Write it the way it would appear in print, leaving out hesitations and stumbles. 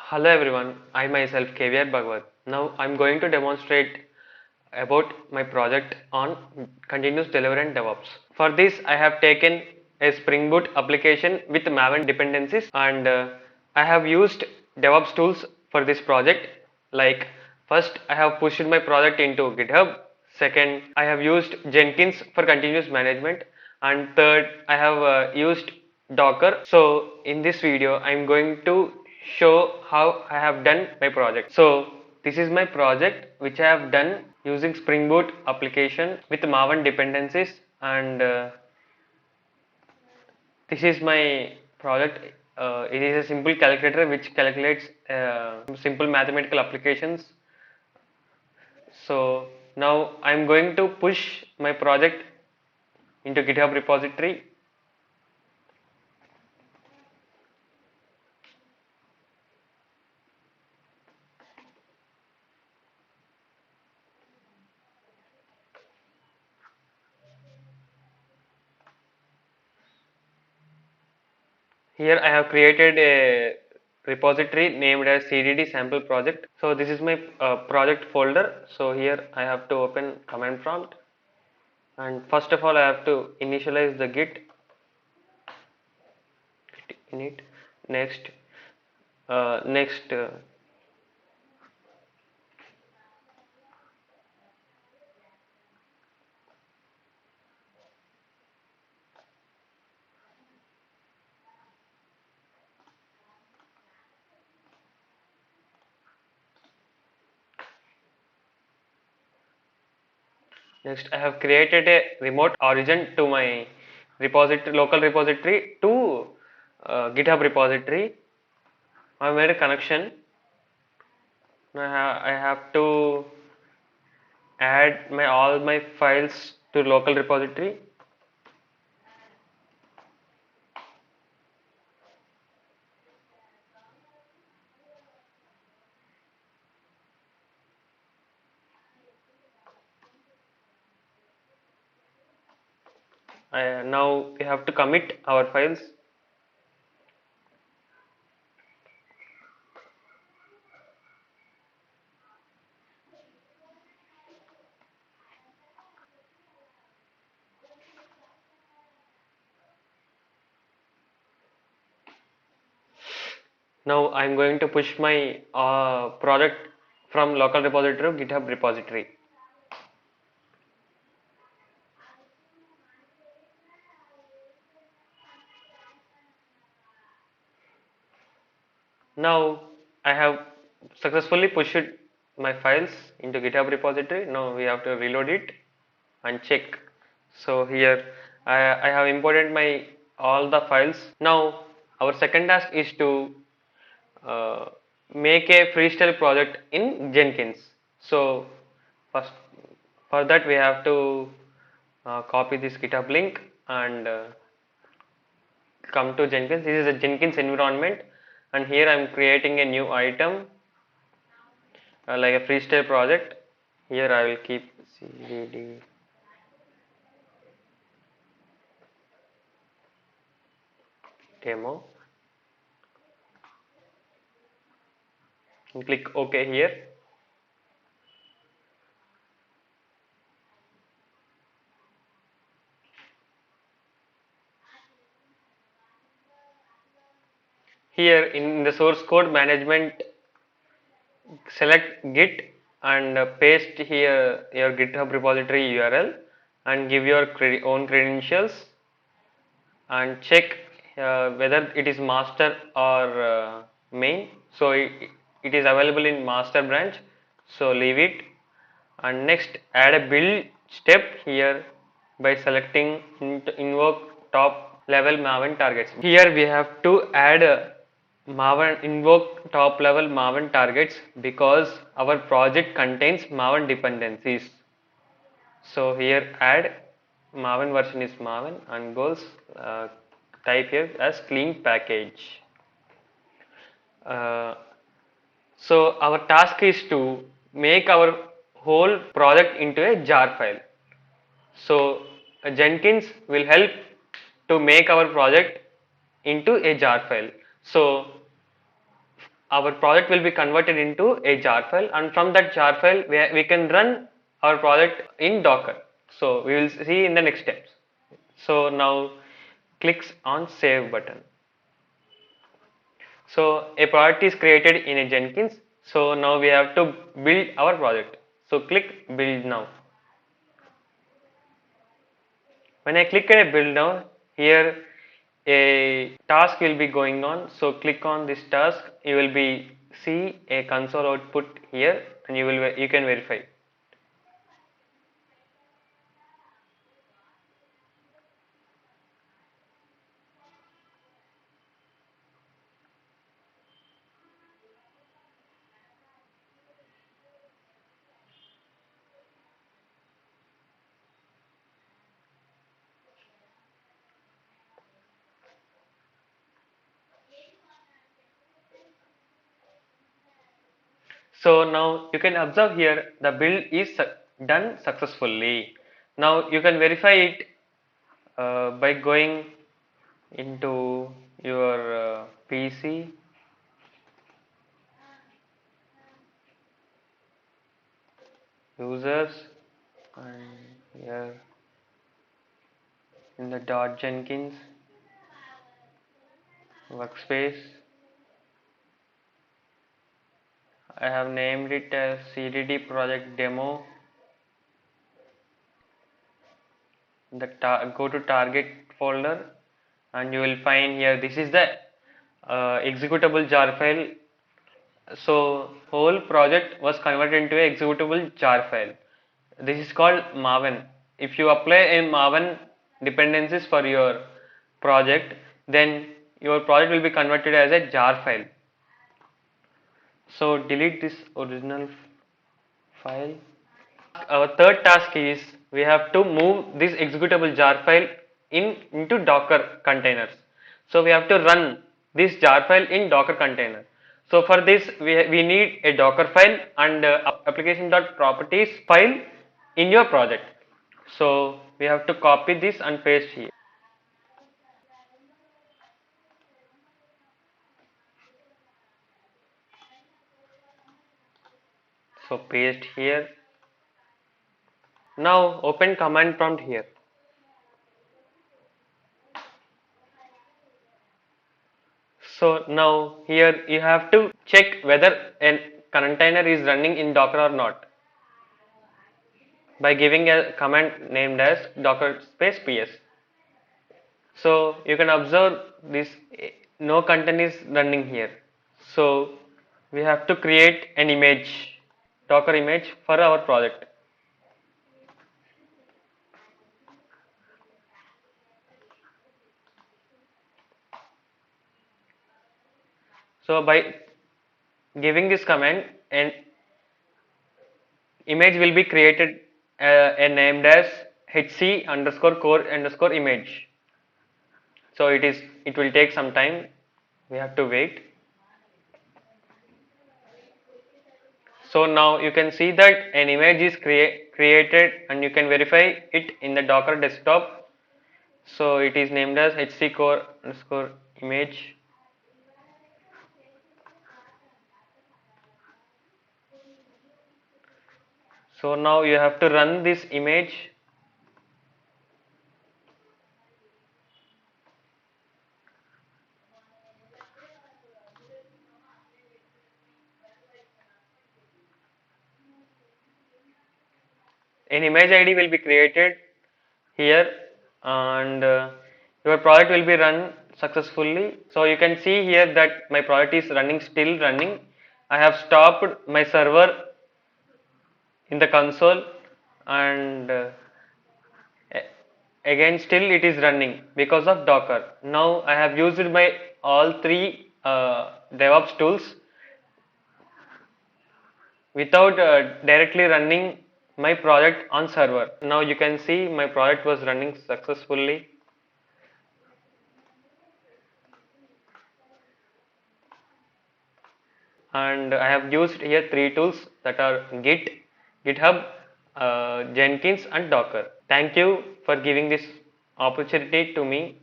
Hello everyone, I myself KVR Bhagwat. Now I'm going to demonstrate about my project on continuous delivery and DevOps. For this I have taken a Spring Boot application with Maven dependencies and I have used DevOps tools for this project. Like first I have pushed my project into GitHub. Second I have used Jenkins for continuous management, and third I have used Docker. So in this video I am going to show how I have done my project. So this is my project which I have done using Spring Boot application with Maven dependencies, and this is my project. It is a simple calculator which calculates simple mathematical applications. So now I am going to push my project into GitHub repository. Here I have created a repository named as CDD sample project. So this is my project folder. So here I have to open command prompt, and first of all I have to initialize the git init. Next, next I have created a remote origin to my repository, local repository to GitHub repository. I made a connection. I have to add my all my files to local repository. Now we have to commit our files. Now I'm going to push my project from local repository to GitHub repository. Now I have successfully pushed my files into GitHub repository. Now we have to reload it and check. So here I have imported my all the files. Now our second task is to uh, make a freestyle project in Jenkins. So first for that we have to copy this GitHub link and come to Jenkins. This is a Jenkins environment, and here I am creating a new item like a freestyle project. Here I will keep cd demo and click OK here. Here in the source code management, select git and paste here your GitHub repository URL and give your own credentials and check whether it is master or main. So it is available in master branch, so leave it. And next add a build step here by selecting invoke top level Maven targets. Here we have to add Maven invoke top level Maven targets because our project contains Maven dependencies. So here add Maven version is Maven and goals type here as clean package. Uh, so our task is to make our whole project into a jar file. So Jenkins will help to make our project into a jar file. So our project will be converted into a jar file, and from that jar file we can run our project in Docker. So we will see in the next steps. So now clicks on save button. So a project is created in a Jenkins. So now we have to build our project. So click build now. When I click a build now, here a task will be going on. So click on this task. You will be see a console output here, and you can verify. So now you can observe here the build is done successfully. Now you can verify it by going into your PC, users, and here in the .jenkins workspace. I have named it as CDD project demo. Go to target folder, and you will find here this is the executable jar file. So whole project was converted into a executable jar file. This is called Maven. If you apply a Maven dependencies for your project, then your project will be converted as a jar file. So delete this original file. Our third task is we have to move this executable jar file into Docker containers. So we have to run this jar file in Docker container. So for this we need a Docker file and application.properties file in your project. So we have to copy this and paste here. So paste here. Now open command prompt here. So now here you have to check whether a container is running in Docker or not by giving a command named as docker space ps. So you can observe this no content is running here. So we have to create an image, Docker image for our project. So by giving this command, an image will be created and named as hc underscore core underscore image. So it will take some time. We have to wait. So now you can see that an image is created, and you can verify it in the Docker desktop. So it is named as hc core underscore image. So now you have to run this image. An image ID will be created here, and your project will be run successfully. So you can see here that my project is still running. I have stopped my server in the console, and again still it is running because of Docker. Now I have used my all three DevOps tools without directly running my project on server. Now you can see my project was running successfully. And I have used here three tools that are Git, GitHub, Jenkins and Docker. Thank you for giving this opportunity to me.